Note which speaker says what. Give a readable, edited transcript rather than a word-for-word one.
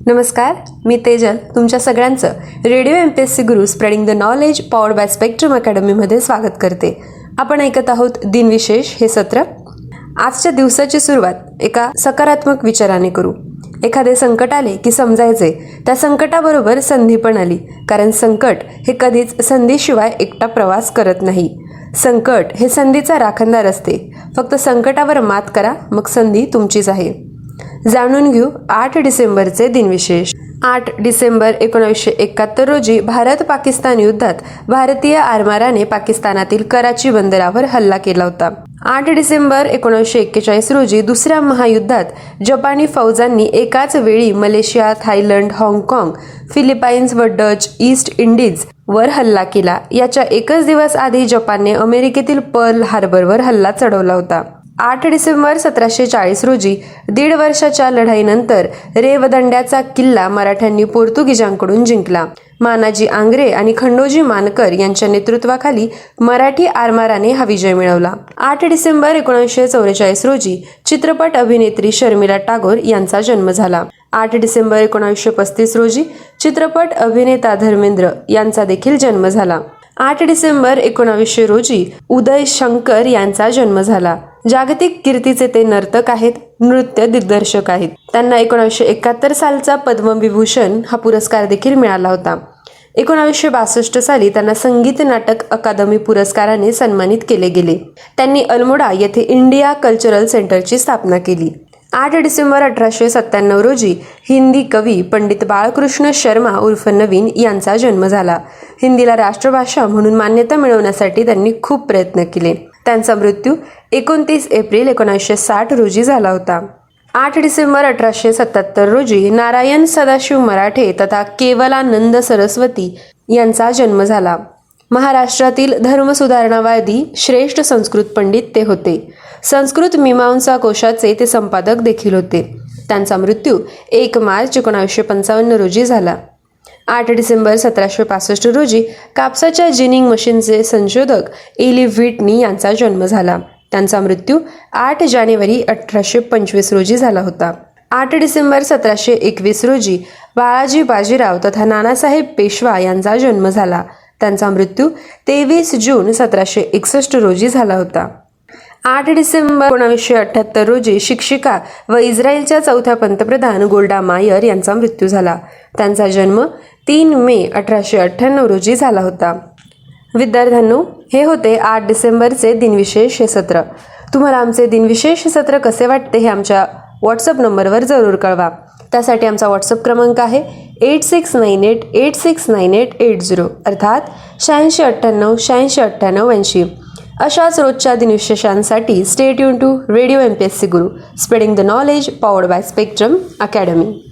Speaker 1: नमस्कार, मी तेजल तुमच्या सगळ्यांचं radio MPSC Guru spreading the knowledge powered by Spectrum अकॅडमीमध्ये स्वागत करते. आपण ऐकत आहोत दिनविशेष हे सत्र. आजच्या दिवसाची सुरुवात एका सकारात्मक विचाराने करू. एखादे संकट आले की समजायचे त्या संकटाबरोबर संधी पण आली, कारण संकट हे कधीच संधीशिवाय एकटा प्रवास करत नाही. संकट हे संधीचा राखणदार असते. फक्त संकटावर मात करा, मग संधी तुमचीच आहे. जाणून घेऊ 8 डिसेंबरचे दिनविशेष. 8 डिसेंबर 1971 रोजी भारत पाकिस्तान युद्धात भारतीय आरमाराने पाकिस्तानातील कराची बंदरावर हल्ला केला होता. 8 डिसेंबर 1941 रोजी दुसऱ्या महायुद्धात जपानी फौजांनी एकाच वेळी मलेशिया, थायलंड, हाँगकाँग, फिलिपाईन्स व डच ईस्ट इंडिज वर हल्ला केला. याच्या एकच दिवस आधी जपानने अमेरिकेतील पर्ल हार्बरवर हल्ला चढवला होता. 8 डिसेंबर 1740 रोजी 1.5 वर्षाच्या लढाईनंतर रेवदंड्याचा किल्ला मराठ्यांनी पोर्तुगीजांकडून जिंकला. मानाजी आंग्रे आणि खंडोजी मानकर यांच्या नेतृत्वाखाली मराठी आरमाराने हा विजय मिळवला. 8 डिसेंबर 1944 रोजी चित्रपट अभिनेत्री शर्मिला टागोर यांचा जन्म झाला. 8 डिसेंबर 1935 रोजी चित्रपट अभिनेता धर्मेंद्र यांचा देखील जन्म झाला. 8 डिसेंबर 1900 रोजी उदय शंकर यांचा जन्म झाला. जागतिक कीर्तीचे ते नर्तक आहेत, नृत्य दिग्दर्शक आहेत. त्यांना 1971 सालचा पद्मविभूषण हा पुरस्कार देखील मिळाला होता. 1962 साली त्यांना संगीत नाटक अकादमी पुरस्काराने सन्मानित केले गेले. त्यांनी अल्मोडा येथे इंडिया कल्चरल सेंटरची स्थापना केली. 8 डिसेंबर 1897 रोजी हिंदी कवी पंडित बाळकृष्ण शर्मा उर्फ नवीन यांचा जन्म झाला. हिंदीला राष्ट्रभाषा म्हणून मान्यता मिळवण्यासाठी त्यांनी खूप प्रयत्न केले. त्यांचा मृत्यू 29 एप्रिल 1960 रोजी झाला होता. 8 डिसेंबर 1877 रोजी नारायण सदाशिव मराठे तथा केवलानंद सरस्वती यांचा जन्म झाला. महाराष्ट्रातील धर्मसुधारणावादी श्रेष्ठ संस्कृत पंडित ते होते. संस्कृत मीमांसा कोशाचे ते संपादक देखील होते. त्यांचा मृत्यू 1 मार्च 1955 रोजी झाला. 8 डिसेंबर 1765 रोजी कापसाच्या जिनिंग मशीनचे संशोधक एली व्हिटनी यांचा जन्म झाला. त्यांचा मृत्यू 8 जानेवारी 1825 रोजी झाला होता. 8 डिसेंबर 1721 रोजी बाळाजी बाजीराव तथा नानासाहेब पेशवा यांचा जन्म झाला. त्यांचा मृत्यू 23 जून 1761 रोजी झाला होता. 8 डिसेंबर 1978 रोजी शिक्षिका व इस्रायलच्या 4थ्या पंतप्रधान गोल्डा मायर यांचा मृत्यू झाला. त्यांचा जन्म 3 मे 1898 रोजी झाला होता. विद्यार्थ्यांनो, हे होते 8 डिसेंबरचे दिनविशेष हे सत्र. तुम्हाला आमचे दिनविशेष सत्र कसे वाटते हे आमच्या व्हॉट्सअप नंबरवर जरूर कळवा. त्यासाठी आमचा व्हॉट्सअप क्रमांक आहे 8698869880 अर्थात 8698869880. अशाच रोजच्या दिनविशेषांसाठी stay tune to radio MPSC Guru spreading the knowledge powered by Spectrum academy.